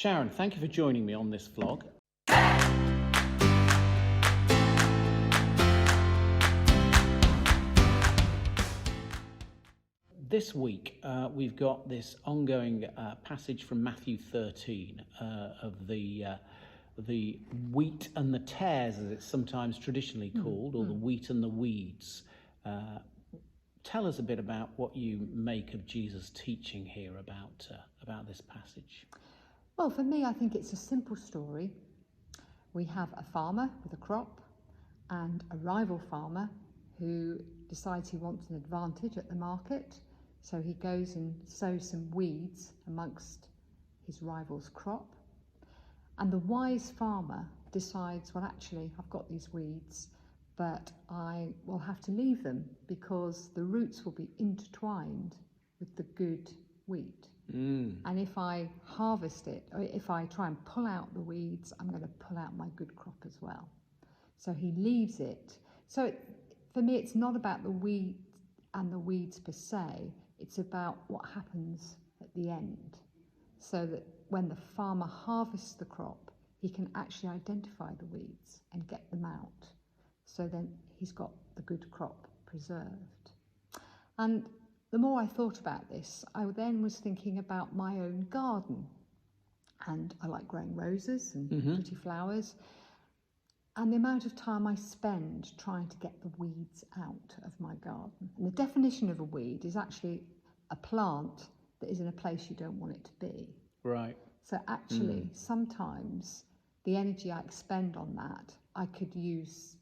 Sharon, thank you for joining me on this vlog. This week we've got this ongoing passage from Matthew 13 of the wheat and the tares, as it's sometimes traditionally called, or the wheat and the weeds. Tell us a bit about what you make of Jesus' teaching here about this passage. Well, for me, I think it's a simple story. We have a farmer with a crop and a rival farmer who decides he wants an advantage at the market. So he goes and sows some weeds amongst his rival's crop. And the wise farmer decides, well, actually, I've got these weeds, but I will have to leave them because the roots will be intertwined with the good wheat. And if I harvest it, or if I try and pull out the weeds, I'm going to pull out my good crop as well. So he leaves it. So for me, it's not about the wheat and the weeds per se. It's about what happens at the end. So that when the farmer harvests the crop, he can actually identify the weeds and get them out. So then he's got the good crop preserved. And the more I thought about this, I then was thinking about my own garden. And I like growing roses and pretty flowers. And the amount of time I spend trying to get the weeds out of my garden. And the definition of a weed is actually a plant that is in a place you don't want it to be. Right. So actually, sometimes the energy I expend on that, I could use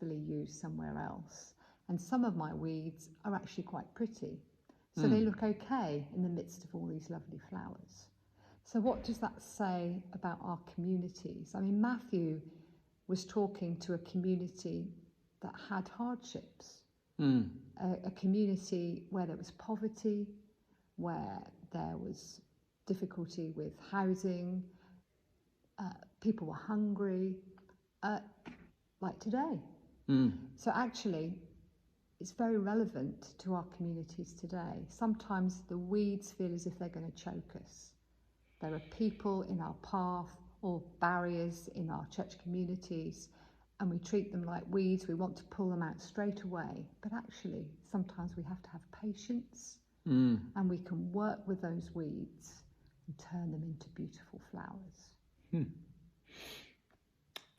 somewhere else. And some of my weeds are actually quite pretty. So they look okay in the midst of all these lovely flowers. So what does that say about our communities? I mean, Matthew was talking to a community that had hardships, a community where there was poverty, where there was difficulty with housing, people were hungry, like today. So actually, it's very relevant to our communities today. Sometimes the weeds feel as if they're going to choke us. There are people in our path or barriers in our church communities, and we treat them like weeds. We want to pull them out straight away. But actually, sometimes we have to have patience, and we can work with those weeds and turn them into beautiful flowers.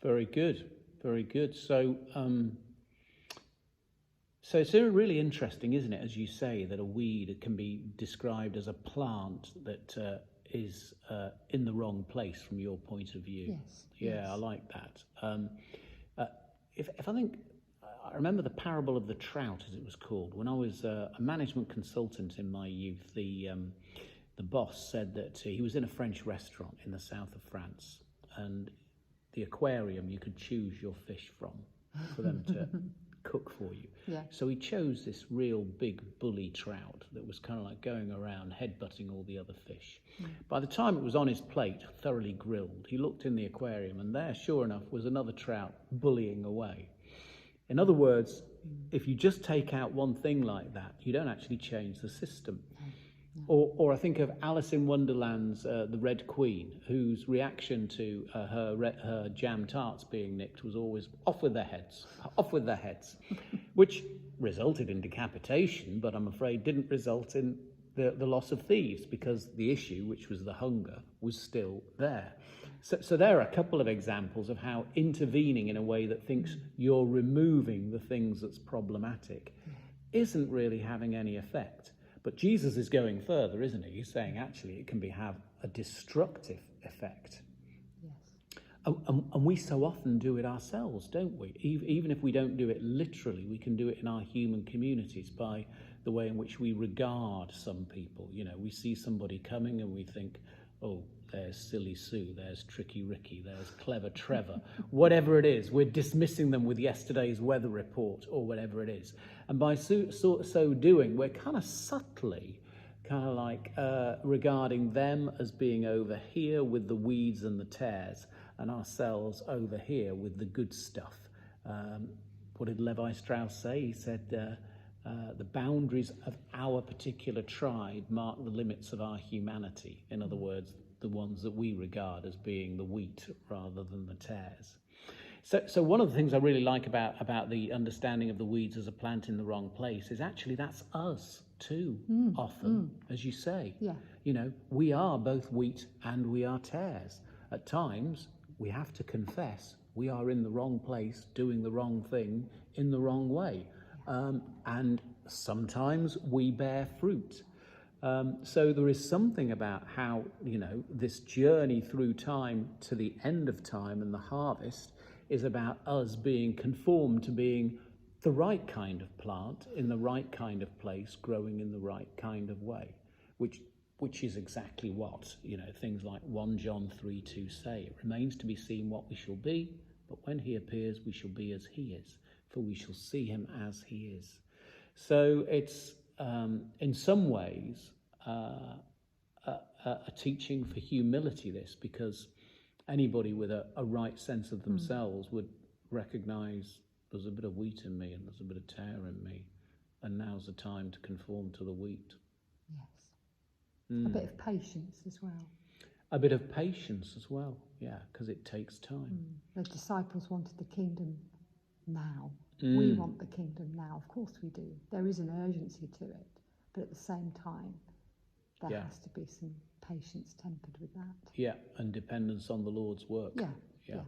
Very good, very good. So it's really interesting, isn't it, as you say, that a weed can be described as a plant that is in the wrong place from your point of view. Yes. Yeah, yes. I like that. If I think, I remember the parable of the trout, as it was called. When I was a management consultant in my youth, the boss said that he was in a French restaurant in the south of France, and the aquarium you could choose your fish from for them to cook for you. Yeah. So he chose this real big bully trout that was kind of like going around headbutting all the other fish. By the time it was on his plate, thoroughly grilled, he looked in the aquarium, and there, sure enough, was another trout bullying away. In other words, if you just take out one thing like that, you don't actually change the system. Or I think of Alice in Wonderland's The Red Queen, whose reaction to her jam tarts being nicked was always off with their heads, which resulted in decapitation, but I'm afraid didn't result in the loss of thieves, because the issue, which was the hunger, was still there. So there are a couple of examples of how intervening in a way that thinks you're removing the things that's problematic isn't really having any effect. But Jesus is going further, isn't he? He's saying actually it can have a destructive effect. Yes. And we so often do it ourselves, don't we? Even if we don't do it literally, we can do it in our human communities by the way in which we regard some people. You know, we see somebody coming and we think, oh, there's Silly Sue, there's Tricky Ricky, there's Clever Trevor. Whatever it is, we're dismissing them with yesterday's weather report or whatever it is. And by so doing, we're kind of subtly regarding them as being over here with the weeds and the tares, and ourselves over here with the good stuff. What did Levi Strauss say? He said, the boundaries of our particular tribe mark the limits of our humanity. In other words, the ones that we regard as being the wheat rather than the tares. So one of the things I really like about the understanding of the weeds as a plant in the wrong place is actually that's us too, often, as you say. Yeah. You know, we are both wheat and we are tares. At times, we have to confess we are in the wrong place, doing the wrong thing in the wrong way. And sometimes we bear fruit. So there is something about how, you know, this journey through time to the end of time and the harvest is about us being conformed to being the right kind of plant in the right kind of place, growing in the right kind of way, which is exactly what, you know, things like 1 John 3:2 say. It remains to be seen what we shall be, but when he appears, we shall be as he is, for we shall see him as he is. So it's, in some ways, a teaching for humility, this, because anybody with a right sense of themselves would recognize there's a bit of wheat in me and there's a bit of tare in me, and now's the time to conform to the wheat. Yes. A bit of patience as well. A bit of patience as well, yeah, because it takes time. The disciples wanted the kingdom now. We want the kingdom now. Of course we do. There is an urgency to it, but at the same time, there has to be some patience tempered with that. Yeah, and dependence on the Lord's work. Yeah.